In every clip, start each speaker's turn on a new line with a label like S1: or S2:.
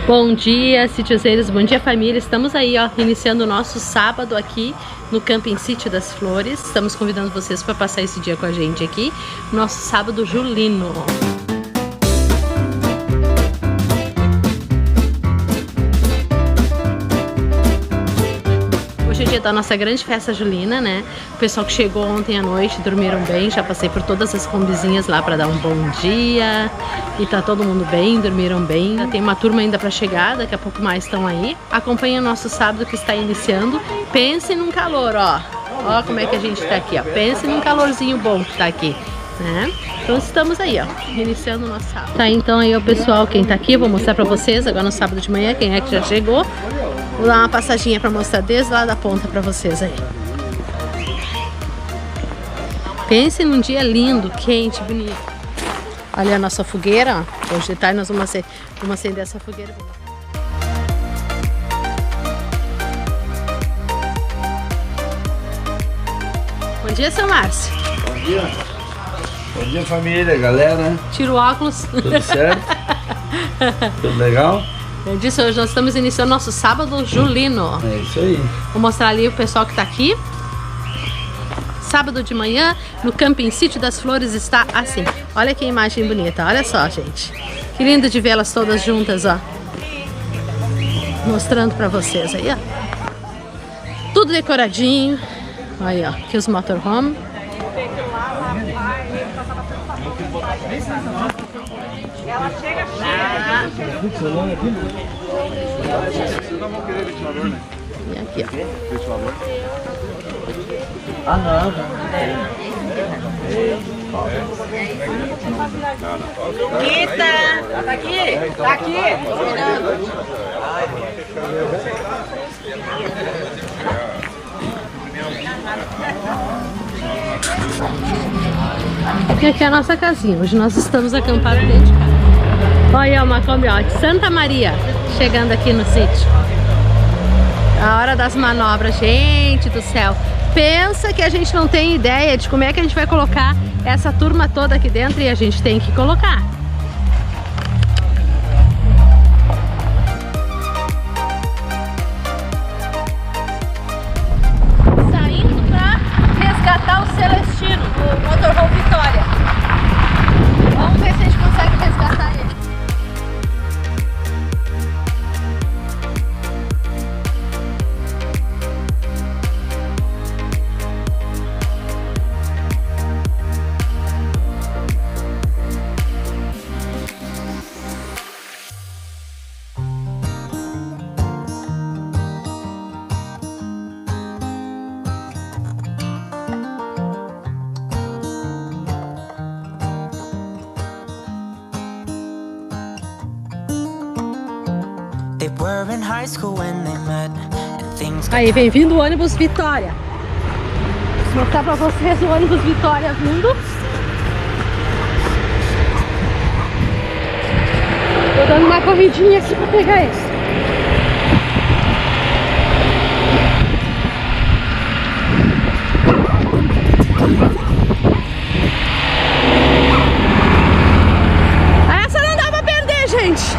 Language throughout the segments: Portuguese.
S1: Bom dia, sitiozeiros, bom dia família. Estamos aí, ó, iniciando o nosso sábado aqui no camping Sítio das Flores. Estamos convidando vocês para passar esse dia com a gente aqui, nosso sábado julino. Hoje é o dia da nossa grande festa julina, né? O pessoal que chegou ontem à noite dormiram bem. Já passei por todas as combizinhas lá para dar um bom dia. E tá todo mundo bem, dormiram bem. Tem uma turma ainda para chegar, daqui a pouco mais estão aí. Acompanhem o nosso sábado que está iniciando. Pense num calor, ó. Ó como é que a gente tá aqui, ó. Pense num calorzinho bom que tá aqui, né? Então estamos aí, ó, iniciando o nosso sábado. Tá, então aí o pessoal, quem tá aqui, eu vou mostrar pra vocês agora no sábado de manhã, quem é que já chegou. Vou dar uma passadinha pra mostrar desde lá da ponta pra vocês aí. Pense num dia lindo, quente, bonito. Olha a nossa fogueira, ó. Hoje de tarde nós vamos acender essa fogueira. Bom dia, seu Márcio.
S2: Bom dia. Bom dia, família, galera.
S1: Tira o óculos.
S2: Tudo certo? Tudo legal?
S1: Eu disse, hoje nós estamos iniciando nosso sábado julino.
S2: É isso aí.
S1: Vou mostrar ali o pessoal que está aqui. Sábado de manhã, no camping Sítio das Flores está assim. Olha que imagem bonita, olha só, gente. Que lindo de vê-las todas juntas, ó. Mostrando para vocês aí, ó. Tudo decoradinho. Aí, ó, aqui os Motorhome.
S3: Ela chega
S1: E aqui, ó.
S2: Ah, não.
S3: Rita, tá aqui? Tá aqui?
S1: E aqui é a nossa casinha. Hoje nós estamos acampados dentro de casa. Olha uma Kombi, ó, de Santa Maria, chegando aqui no sítio. A hora das manobras, gente do céu. Pensa que a gente não tem ideia de como é que a gente vai colocar essa turma toda aqui dentro e a gente tem que colocar. Saindo para resgatar o Celestino, o Motorhome Victória. Vamos ver se a gente consegue resgatar ele. Aí, bem-vindo o ônibus Victória. Vou mostrar pra vocês o ônibus Victória vindo. Tô dando uma corridinha aqui pra pegar esse. Essa não dá pra perder, gente.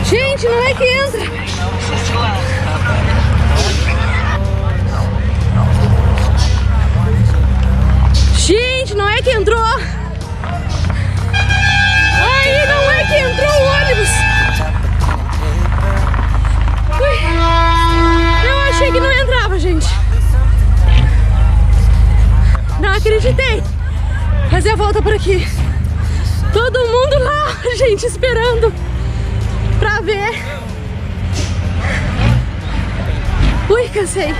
S1: Gente, não é que entra. Gente, não é que entrou. Aí não é que entrou o ônibus. Ui, eu achei que não entrava, gente. Não acreditei. Fazer a volta por aqui. Todo mundo lá, gente, esperando pra ver. Ui, cansei.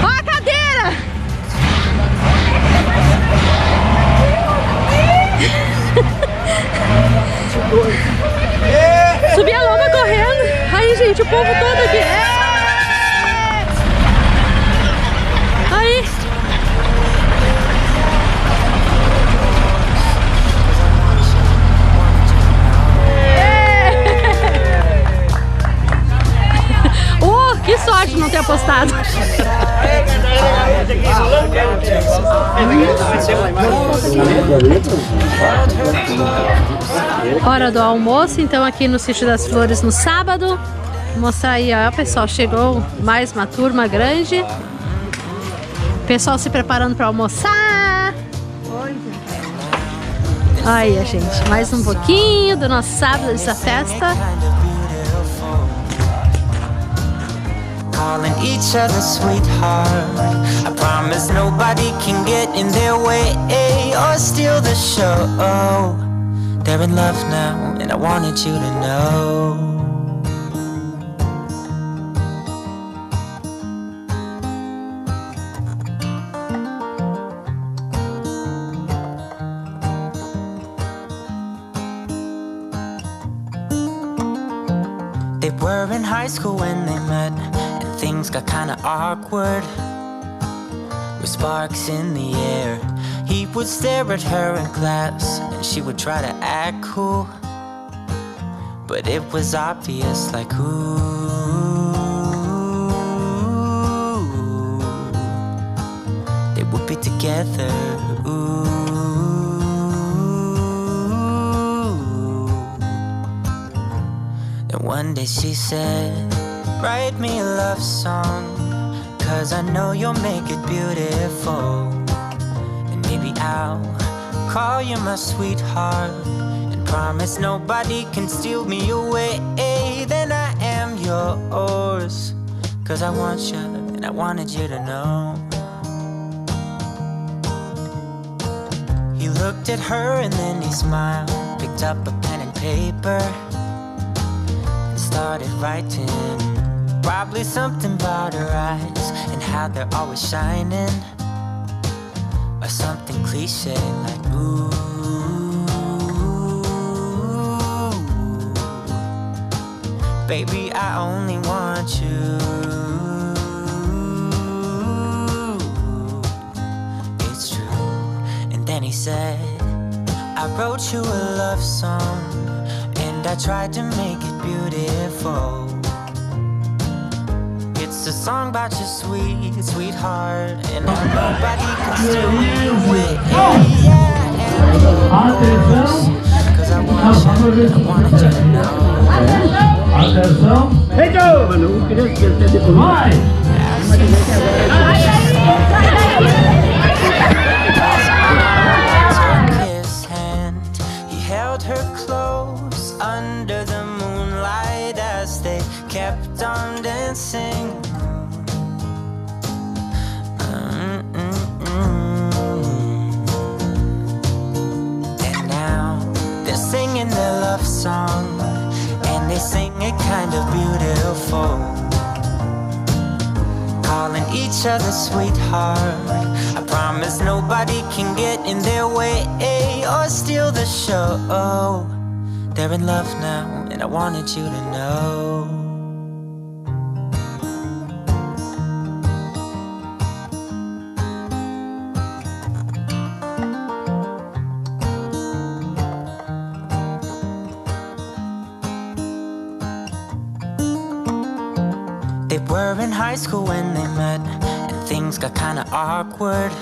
S1: Ó a cadeira! Subi a loma correndo. Aí, gente, o povo todo aqui. Aí. lado. Hora do almoço, então aqui no sítio das Flores no sábado. Vou mostrar aí, ó, pessoal, chegou mais uma turma grande. Pessoal se preparando para almoçar. Aí, gente, mais um pouquinho do nosso sábado, dessa festa.
S4: Calling each other sweetheart. I promise nobody can get in their way or steal the show. They're in love now, and I wanted you to know. They were in high school when they met, and things got kinda awkward. With sparks in the air, he would stare at her in class, and she would try to act cool. But it was obvious, like, ooh, they would be together, ooh. And one day she said, write me a love song, 'cause I know you'll make it beautiful. And maybe I'll call you my sweetheart, and promise nobody can steal me away. Then I am yours, 'cause I want you, and I wanted you to know. He looked at her and then he smiled, picked up a pen and paper, started writing. Probably something about her eyes and how they're always shining, or something cliche like ooh. Baby, I only want you. It's true. And then he said, I wrote you a love song, and I tried to make it beautiful. It's a song about your sweet, sweetheart, and nobody can steal me away. Cause I want you, I wanted you to know.
S5: Atenção! Feito! Mano, eu queria ter depois. Vai!
S4: His hand, he held her close under the moonlight as they kept on dancing. And now they're singing their love song, and they sing it kind of beautiful, calling each other sweetheart. I promise nobody can get in their way or steal the show. They're in love now, and I wanted you to know. They were in high school when they met, and things got kinda awkward.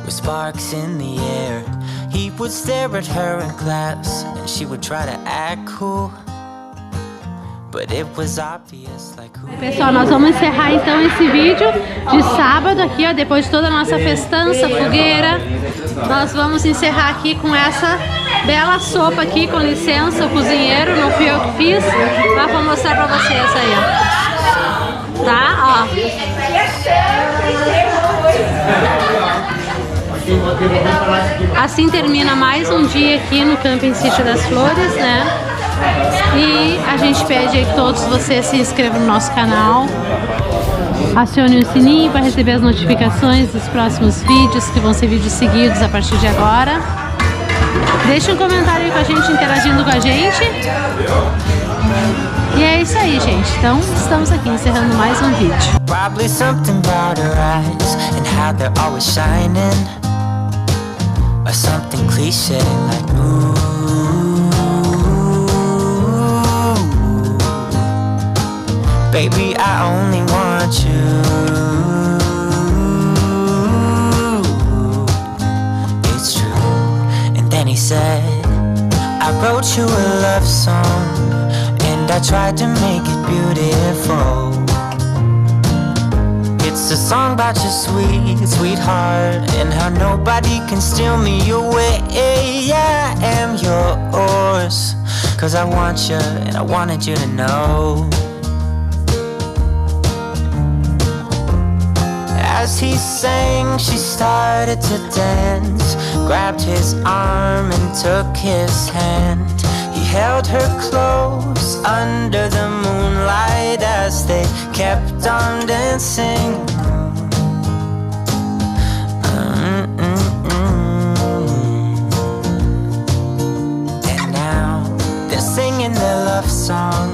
S4: With sparks in the air, he would stare at her in class, and she would try to act cool. But it was obvious, like who...
S1: Pessoal, nós vamos encerrar então esse vídeo de sábado aqui, ó, depois de toda a nossa festança, fogueira. Nós vamos encerrar aqui com essa bela sopa aqui, com licença, o cozinheiro, não fui eu que fiz, mas vou mostrar pra vocês aí, ó. Tá, ó. Assim termina mais um dia aqui no Camping Sítio das Flores, né? E a gente pede aí que todos vocês se inscrevam no nosso canal, acione o sininho para receber as notificações dos próximos vídeos, que vão ser vídeos seguidos a partir de agora. Deixe um comentário aí com a gente, interagindo com a gente. E é isso aí, gente. Então, estamos aqui encerrando mais um vídeo.
S4: Probably something about her eyes and how they're always shining, or something cliche like ooh. Baby, I only want want you. It's true. And then he said, I wrote you a love song, and I tried to make it beautiful. It's a song about your sweet, sweetheart, and how nobody can steal me away. I am yours, 'cause I want you, and I wanted you to know. As he sang, she started to dance, grabbed his arm and took his hand. He held her close under the moonlight as they kept on dancing. And now they're singing their love song,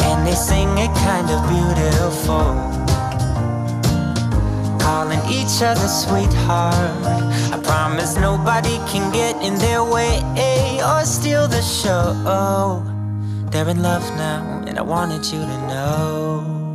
S4: and they sing it kind of beautiful, calling each other sweetheart. I promise nobody can get in their way or steal the show. They're in love now, and I wanted you to know.